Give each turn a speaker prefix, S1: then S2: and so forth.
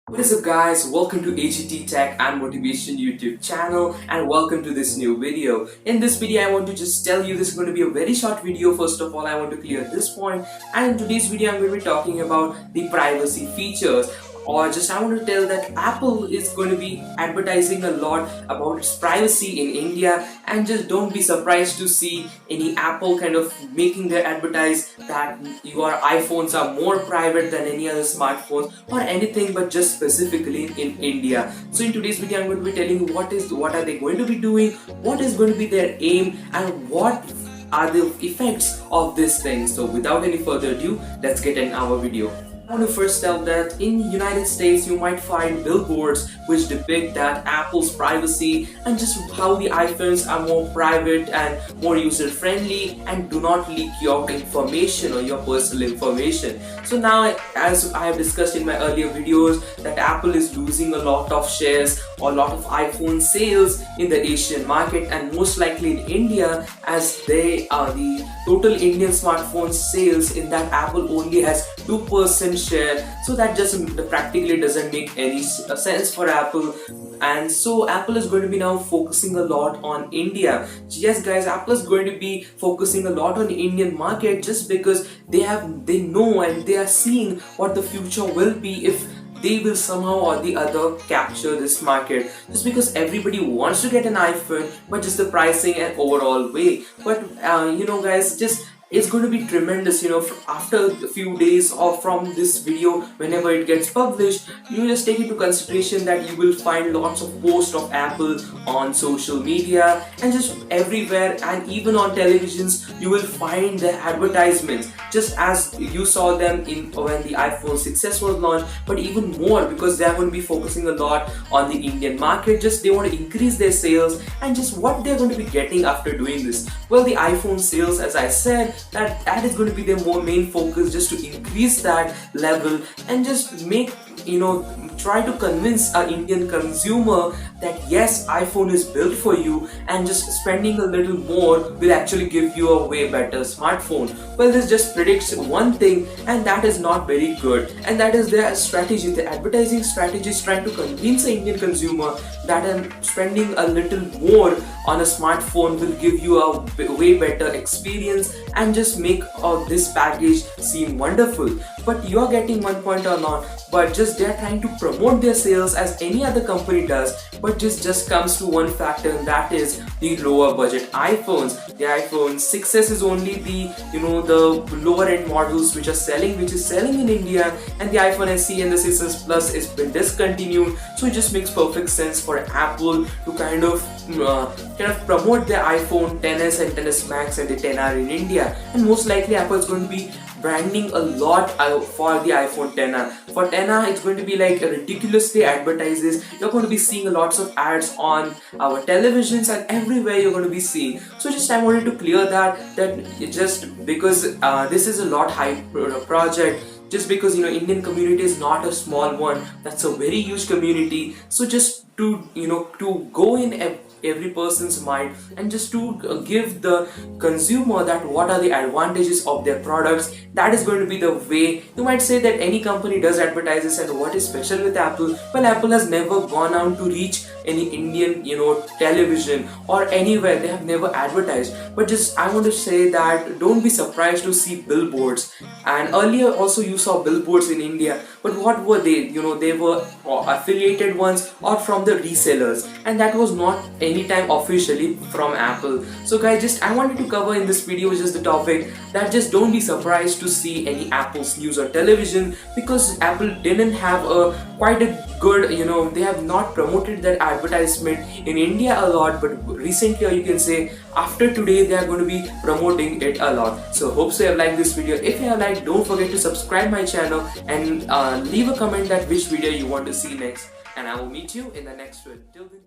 S1: What is up guys, welcome to AGT Tech and Motivation YouTube channel and welcome to this new video. In this video I want to just tell you this is going to be a very short video. First of all I want to clear this point, and in today's video I'm going to be talking about the privacy features. Or just I want to tell that Apple is going to be advertising a lot about its privacy in India, and just don't be surprised to see any Apple kind of making their advertise that your iPhones are more private than any other smartphones or anything, but just specifically in India. So in today's video I'm going to be telling you what are they going to be doing, what is going to be their aim, and what are the effects of this thing. So without any further ado, let's get in our video. I want to first tell that in United States you might find billboards which depict that Apple's privacy and just how the iPhones are more private and more user friendly and do not leak your information or your personal information. So now, as I have discussed in my earlier videos, that Apple is losing a lot of shares or a lot of iPhone sales in the Asian market, and most likely in India, as they are the total Indian smartphone sales in that Apple only has 2% share. So that just practically doesn't make any sense for Apple, and so Apple is going to be now focusing a lot on India. Yes guys, Apple is going to be focusing a lot on the Indian market just because they know and they are seeing what the future will be if they will somehow or the other capture this market, just because everybody wants to get an iPhone, but just the pricing and overall way. But guys, just it's going to be tremendous, after a few days or from this video, whenever it gets published, you just take into consideration that you will find lots of posts of Apple on social media and just everywhere, and even on televisions you will find the advertisements, just as you saw them in when the iPhone 6s was launched, but even more, because they are going to be focusing a lot on the Indian market. Just they want to increase their sales, and just what they're going to be getting after doing this. Well, the iPhone sales, as I said, that is going to be their main focus, just to increase that level and just make try to convince an Indian consumer that yes, iPhone is built for you, and just spending a little more will actually give you a way better smartphone. Well, this just predicts one thing, and that is not very good, and that is their strategy. The advertising strategy is trying to convince the Indian consumer that spending a little more on a smartphone will give you a way better experience and just make this package seem wonderful. But you're getting one point or not, but just they're trying to promote their sales as any other company does, but just comes to one factor, and that is the lower budget iPhones. The iPhone 6s is only the the lower end models which is selling in India, and the iPhone SE and the 6s Plus has been discontinued. So it just makes perfect sense for Apple to kind of promote their iPhone 10s and 10s Max and the 10R in India, and most likely Apple is going to be branding a lot for the iPhone 10R. For 10R, it's going to be like ridiculously advertises. You're going to be seeing lots of ads on our televisions, and everywhere you're going to be seeing. So just I wanted to clear that just because this is a lot high project. Just because Indian community is not a small one, that's a very huge community. So just to go in every person's mind and just to give the consumer that what are the advantages of their products, that is going to be the way. You might say that any company does advertises, and what is special with Apple? Well, Apple has never gone out to reach any Indian television or anywhere. They have never advertised, but just I want to say that don't be surprised to see billboards. And earlier also you saw billboards in India, but what were they? They were affiliated ones or from the resellers, and that was not anytime officially from Apple. So guys, just I wanted to cover in this video just the topic that just don't be surprised to see any Apple's news or television, because Apple didn't have quite a good, they have not promoted that advertisement in India a lot, but recently, or you can say after today, they are going to be promoting it a lot. So hope so you have liked this video. If you have liked, don't forget to subscribe my channel and leave a comment that which video you want to see next, and I will meet you in the next one. Till then,